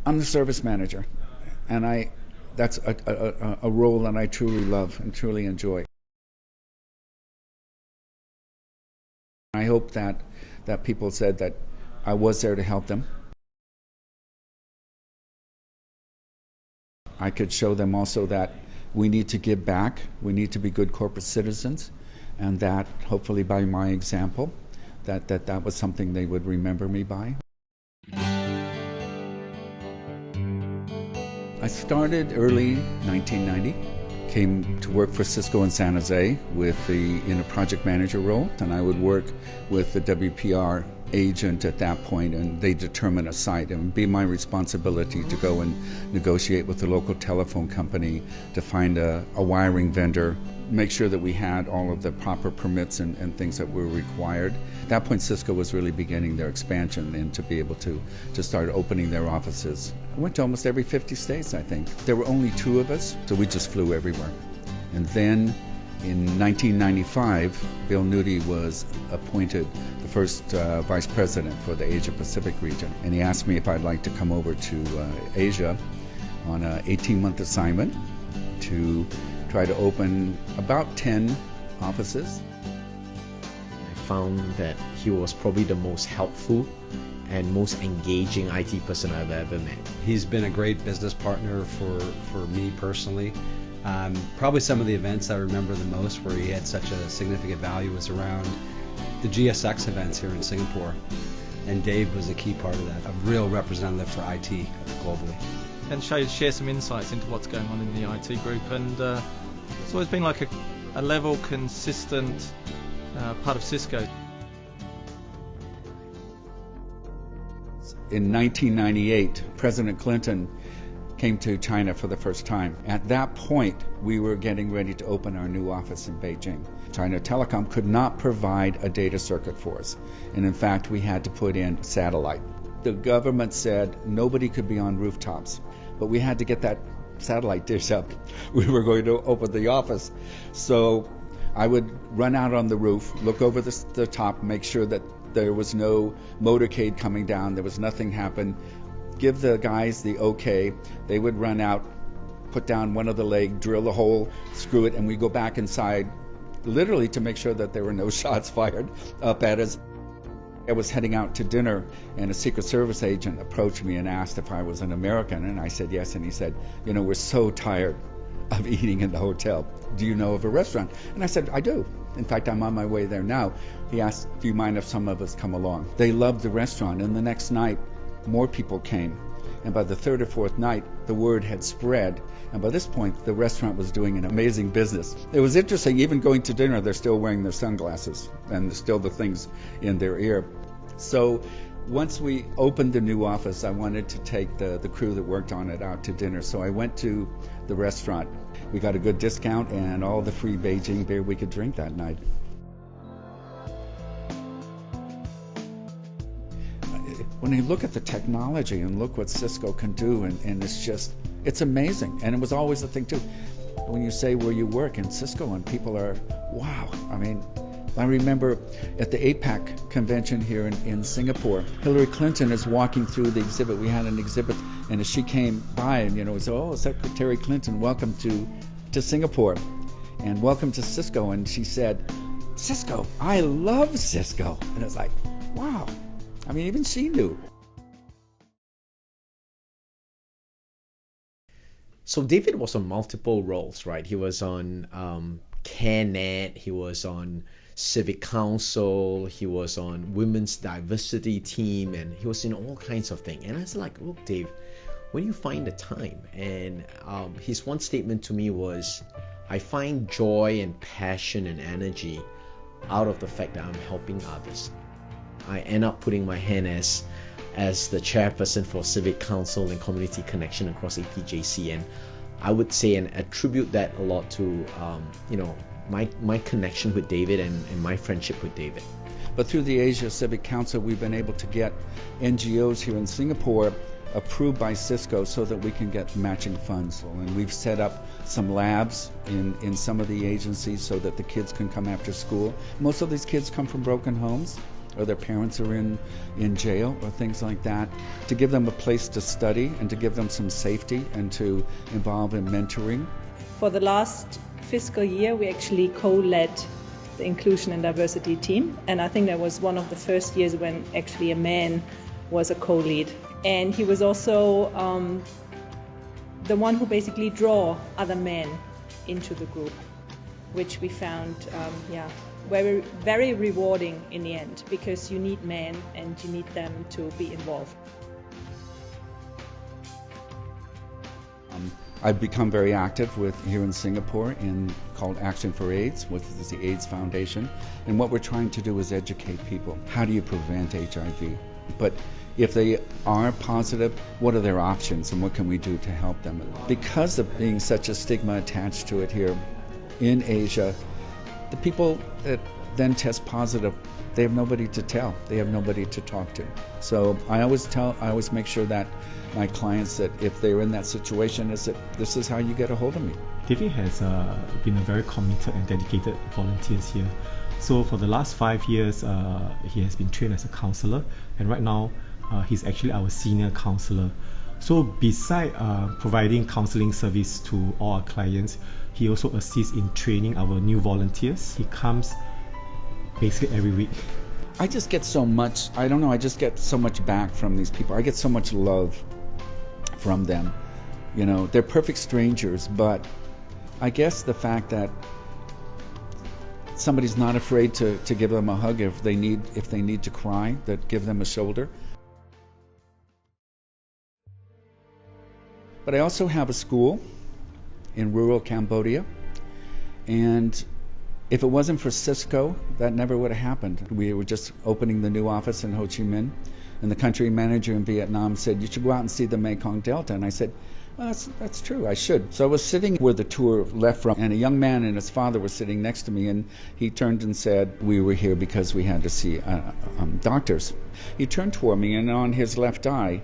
I'm the service manager, and that's a role that I truly love and truly enjoy. I hope that people said that I was there to help them. I could show them also that we need to give back, we need to be good corporate citizens, and that hopefully by my example, that was something they would remember me by. I started early 1990, came to work for Cisco in San Jose in a project manager role, and I would work with the WPR agent at that point, and they determine a site. It would be my responsibility to go and negotiate with the local telephone company to find a wiring vendor, make sure that we had all of the proper permits and things that were required. At that point, Cisco was really beginning their expansion and to be able to start opening their offices. I went to almost every 50 states, I think. There were only 2 of us, so we just flew everywhere. And then in 1995, Bill Nudi was appointed the first vice president for the Asia Pacific region, and he asked me if I'd like to come over to Asia on an 18-month assignment to try to open about 10 offices. I found that he was probably the most helpful and most engaging IT person I've ever met. He's been a great business partner for me personally. Probably some of the events I remember the most where he had such a significant value was around the GSX events here in Singapore. And Dave was a key part of that, a real representative for IT globally. And share some insights into what's going on in the IT group. And it's always been like a level, consistent part of Cisco. In 1998, President Clinton came to China for the first time. At that point, we were getting ready to open our new office in Beijing. China Telecom could not provide a data circuit for us, and in fact, we had to put in satellite. The government said nobody could be on rooftops, but we had to get that satellite dish up. We were going to open the office. So I would run out on the roof, look over the top, make sure that there was no motorcade coming down, there was nothing happen, give the guys the okay. They would run out, put down one of the leg, drill a hole, screw it, and we go back inside, literally to make sure that there were no shots fired up at us. I was heading out to dinner, and a Secret Service agent approached me and asked if I was an American, and I said yes, and he said, you know, we're so tired of eating in the hotel. Do you know of a restaurant? And I said, I do. In fact, I'm on my way there now. He asked, do you mind if some of us come along? They loved the restaurant, and the next night, more people came. And by the 3rd or 4th night, the word had spread. And by this point, the restaurant was doing an amazing business. It was interesting, even going to dinner, they're still wearing their sunglasses and still the things in their ear. So once we opened the new office, I wanted to take the crew that worked on it out to dinner. So I went to the restaurant. We got a good discount and all the free Beijing beer we could drink that night. When you look at the technology and look what Cisco can do, and it's amazing. And it was always the thing too, when you say where you work in Cisco and people are, wow. I mean, I remember at the APAC convention here in Singapore, Hillary Clinton is walking through the exhibit. We had an exhibit, and as she came by, and we said, oh, Secretary Clinton, welcome to Singapore, and welcome to Cisco. And she said, Cisco, I love Cisco. And it's like, wow. I mean, even she knew. So David was on multiple roles, right? He was on CareNet, he was on Civic Council, he was on Women's Diversity Team, and he was in all kinds of things. And I was like, look, Dave, when you find the time? And his one statement to me was, I find joy and passion and energy out of the fact that I'm helping others. I end up putting my hand as the chairperson for Civic Council and Community Connection across APJC, and I would say and attribute that a lot to my connection with David and my friendship with David. But through the Asia Civic Council, we've been able to get NGOs here in Singapore approved by Cisco so that we can get matching funds. And we've set up some labs in some of the agencies so that the kids can come after school. Most of these kids come from broken homes. or their parents are in jail or things like that, to give them a place to study and to give them some safety and to involve in mentoring. For the last fiscal year, we actually co-led the inclusion and diversity team, and I think that was one of the first years when actually a man was a co-lead. And he was also the one who basically draw other men into the group, which we found very, very rewarding in the end, because you need men and you need them to be involved. I've become very active here in Singapore called Action for AIDS, which is the AIDS Foundation. And what we're trying to do is educate people. How do you prevent HIV? But if they are positive, what are their options and what can we do to help them? Because of being such a stigma attached to it here in Asia, the people that then test positive, they have nobody to tell. They have nobody to talk to. So I always make sure that my clients, that if they're in that situation, is that this is how you get a hold of me. David has been a very committed and dedicated volunteer here. So for the last 5 years, he has been trained as a counselor, and right now he's actually our senior counselor. So beside providing counseling service to all our clients, he also assists in training our new volunteers. He comes basically every week. I just get so much, I just get so much back from these people. I get so much love from them. You know, they're perfect strangers, but I guess the fact that somebody's not afraid to give them a hug if they need to cry, that give them a shoulder. But I also have a school in rural Cambodia, and if it wasn't for Cisco, that never would have happened. We were just opening the new office in Ho Chi Minh, and the country manager in Vietnam said, "You should go out and see the Mekong Delta." And I said, "Well, that's true, I should." So I was sitting where the tour left from, and a young man and his father were sitting next to me, and he turned and said, "We were here because we had to see doctors." He turned toward me, and on his left eye,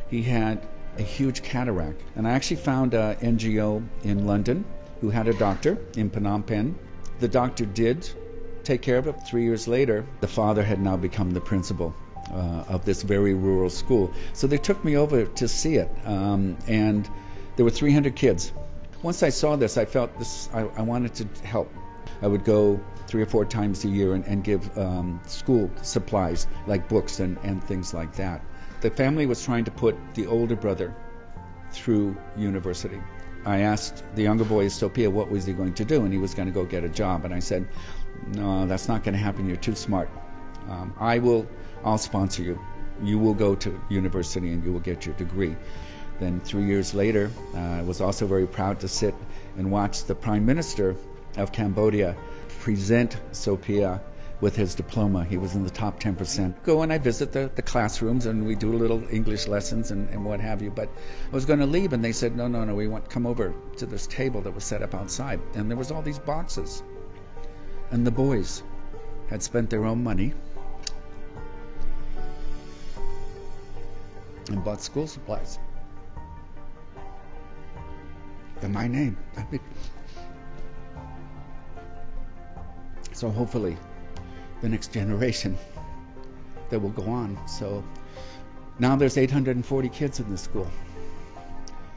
he had a huge cataract. And I actually found an NGO in London who had a doctor in Phnom Penh. The doctor did take care of it. 3 years later, the father had now become the principal of this very rural school. So they took me over to see it, and there were 300 kids. Once I saw this, I felt this. I wanted to help. I would go 3 or 4 times a year and give school supplies like books and things like that. The family was trying to put the older brother through university. I asked the younger boy, Sophia, what was he going to do, and he was going to go get a job. And I said, "No, that's not going to happen. You're too smart. I'll sponsor you. You will go to university and you will get your degree." Then 3 years later, I was also very proud to sit and watch the Prime Minister of Cambodia present Sophia with his diploma. He was in the top 10%. Go and I visit the classrooms, and we do little English lessons and what have you. But I was going to leave, and they said, no, we want to come over to this table that was set up outside. And there was all these boxes. And the boys had spent their own money and bought school supplies in my name. So hopefully the next generation that will go on. So now there's 840 kids in the school.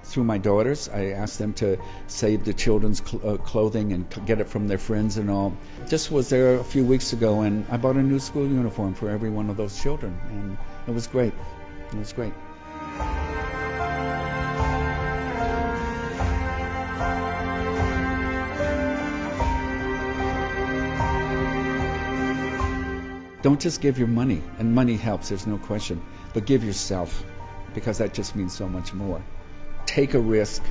Through my daughters, I asked them to save the children's clothing and get it from their friends and all. Just was there a few weeks ago, and I bought a new school uniform for every one of those children, and it was great. It was great. Don't just give your money, and money helps, there's no question, but give yourself, because that just means so much more. Take a risk,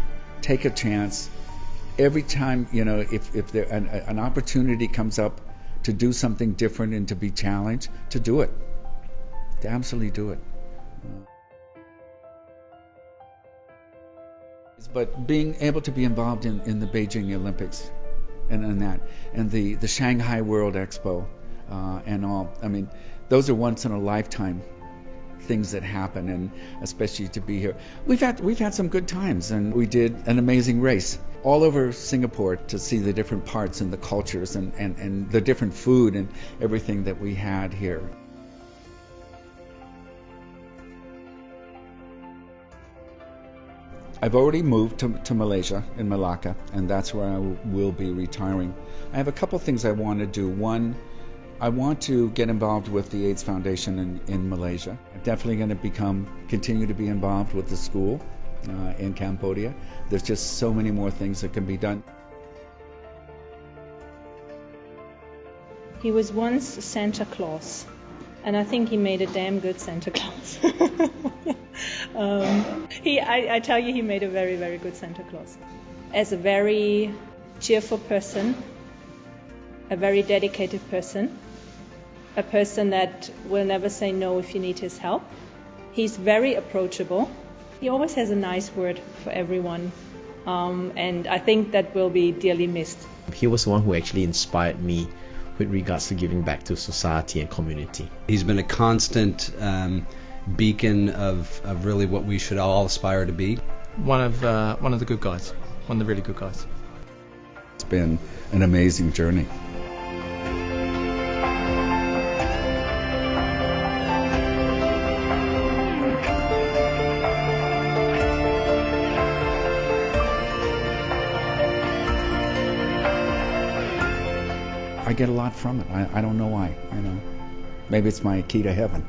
take a chance. Every time, if there an opportunity comes up to do something different and to be challenged, to do it, to absolutely do it. But being able to be involved in the Beijing Olympics and the Shanghai World Expo, and all. I mean, those are once in a lifetime things that happen, and especially to be here. We've had some good times, and we did an amazing race all over Singapore to see the different parts and the cultures and the different food and everything that we had here. I've already moved to Malaysia, in Malacca, and that's where I will be retiring. I have a couple things I want to do. One, I want to get involved with the AIDS Foundation in Malaysia. I'm definitely going to continue to be involved with the school in Cambodia. There's just so many more things that can be done. He was once Santa Claus, and I think he made a damn good Santa Claus. I tell you, he made a very, very good Santa Claus. As a very cheerful person, a very dedicated person, a person that will never say no if you need his help. He's very approachable. He always has a nice word for everyone, and I think that will be dearly missed. He was the one who actually inspired me with regards to giving back to society and community. He's been a constant beacon of really what we should all aspire to be. One of the good guys, one of the really good guys. It's been an amazing journey. I get a lot from it. I don't know why. Maybe it's my key to heaven.